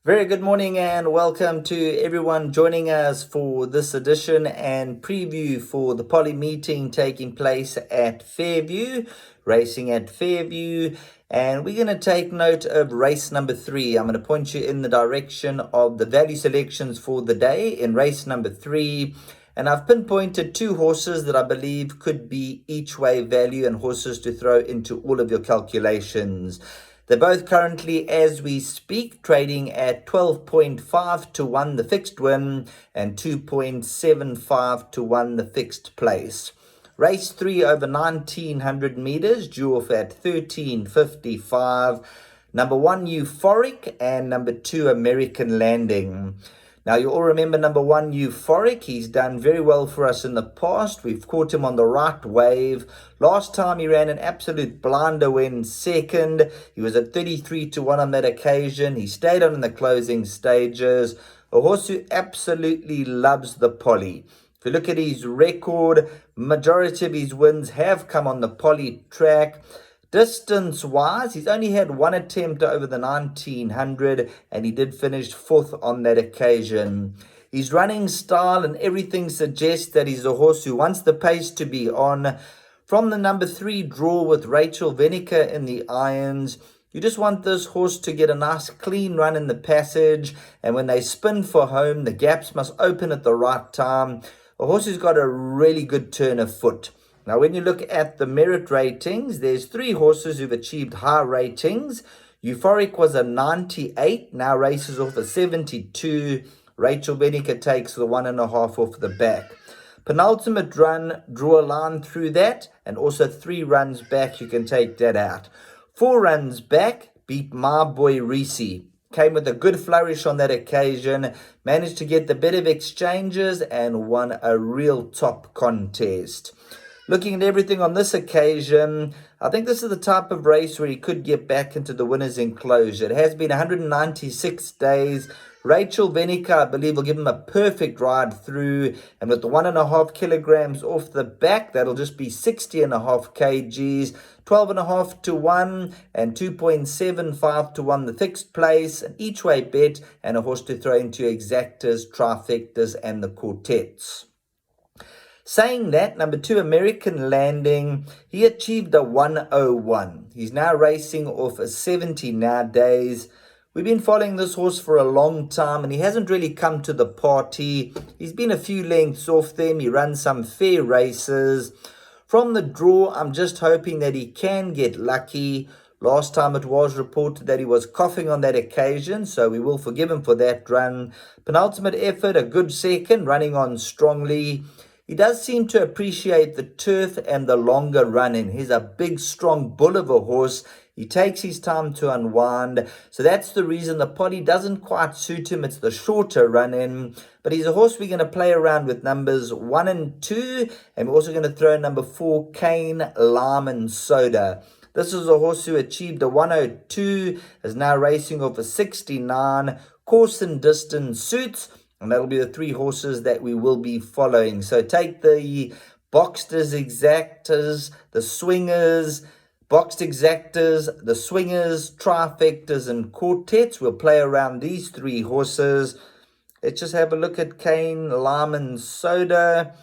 Very good morning and welcome to everyone joining us for this edition and preview for the poly meeting taking place at Fairview, racing at Fairview. And we're going to take note of race number 3. I'm going to point you in the direction of the value selections for the day in race number 3. And I've pinpointed 2 horses that I believe could be each way value and horses to throw into all of your calculations. They're both currently, as we speak, trading at 12.5 to 1 the fixed win and 2.75 to 1 the fixed place. Race 3 over 1900 meters, due off at 13.55. Number 1, Euphoric, and number 2, American Landing. Now, you all remember number 1, Euphoric. He's done very well for us in the past. We've caught him on the right wave. Last time he ran an absolute blinder when second. He was at 33 to 1 on that occasion. He stayed on in the closing stages. A horse who absolutely loves the poly. If you look at his record, majority of his wins have come on the poly track. Distance-wise, he's only had one attempt over the 1900 and he did finish 4th on that occasion. His running style and everything suggests that he's a horse who wants the pace to be on. From the number 3 draw with Rachel Venica in the irons, you just want this horse to get a nice clean run in the passage, and when they spin for home, the gaps must open at the right time. A horse who's got a really good turn of foot. Now, when you look at the merit ratings, there's 3 horses who've achieved high ratings. Euphoric was a 98, now races off a 72. Rachel Venica takes the 1.5 off the back. Penultimate run, draw a line through that, and also 3 runs back, you can take that out. 4 runs back, beat My Boy Reese. Came with a good flourish on that occasion, managed to get the bit of exchanges, and won a real top contest. Looking at everything on this occasion, I think this is the type of race where he could get back into the winner's enclosure. It has been 196 days. Rachel Venica, I believe, will give him a perfect ride through. And with the 1.5 kilograms off the back, that'll just be 60.5 kgs. 12.5 to 1 and 2.75 to 1 the fixed place. An each way bet and a horse to throw into exactas, trifectas, and the quartets. Saying that, number 2, American Landing, he achieved a 101. He's now racing off a 70 nowadays. We've been following this horse for a long time and he hasn't really come to the party. He's been a few lengths off them. He runs some fair races. From the draw, I'm just hoping that he can get lucky. Last time it was reported that he was coughing on that occasion, so we will forgive him for that run. Penultimate effort, a good second, running on strongly. He does seem to appreciate the turf and the longer running. He's a big, strong bull of a horse. He takes his time to unwind. So that's the reason the poly doesn't quite suit him. It's the shorter run-in. But he's a horse we're going to play around with numbers 1 and 2. And we're also going to throw number 4, Cane, Lime and Soda. This is a horse who achieved a 102. Is now racing off a 69. Course and distance suits. And that'll be the 3 horses that we will be following. So take the boxed exactas, the swingers, boxed exactas, the swingers, trifectas, and quartets. We'll play around these 3 horses. Let's just have a look at Cane, Lime, and Soda.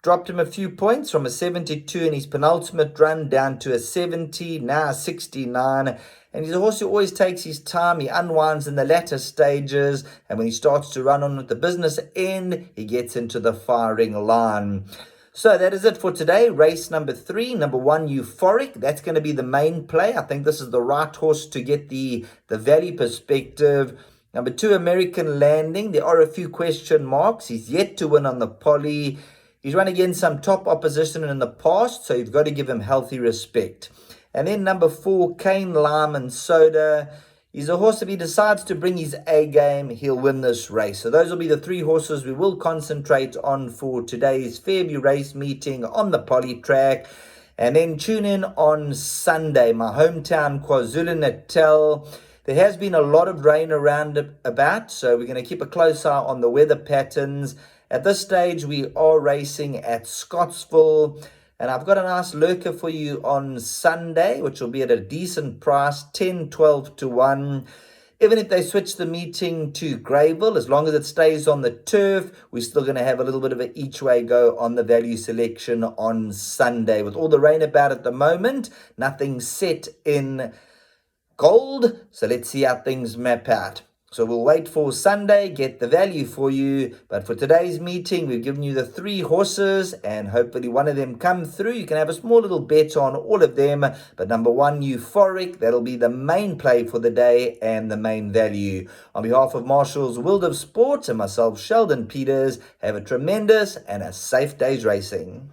Dropped him a few points from a 72 in his penultimate run down to a 70, now a 69. And he's a horse who always takes his time. He unwinds in the latter stages. And when he starts to run on at the business end, he gets into the firing line. So that is it for today. Race number 3, number 1, Euphoric. That's going to be the main play. I think this is the right horse to get the value perspective. Number 2, American Landing. There are a few question marks. He's yet to win on the poly. He's run against some top opposition in the past, so you've got to give him healthy respect. And then number 4, Cane, Lime and Soda. He's a horse, if he decides to bring his A game, he'll win this race. So those will be the 3 horses we will concentrate on for today's Fairview race meeting on the poly track. And then tune in on Sunday, my hometown KwaZulu-Natal. There has been a lot of rain around about, so we're going to keep a close eye on the weather patterns. At this stage, we are racing at Scottsville. And I've got a nice lurker for you on Sunday, which will be at a decent price, 10, 12 to 1. Even if they switch the meeting to Greyville, as long as it stays on the turf, we're still going to have a little bit of an each way go on the value selection on Sunday. With all the rain about at the moment, nothing set in gold. So let's see how things map out. So we'll wait for Sunday, get the value for you. But for today's meeting, we've given you the 3 horses and hopefully one of them come through. You can have a small little bet on all of them. But number 1, Euphoric, that'll be the main play for the day and the main value. On behalf of Marshall's World of Sports and myself, Sheldon Peters, have a tremendous and a safe day's racing.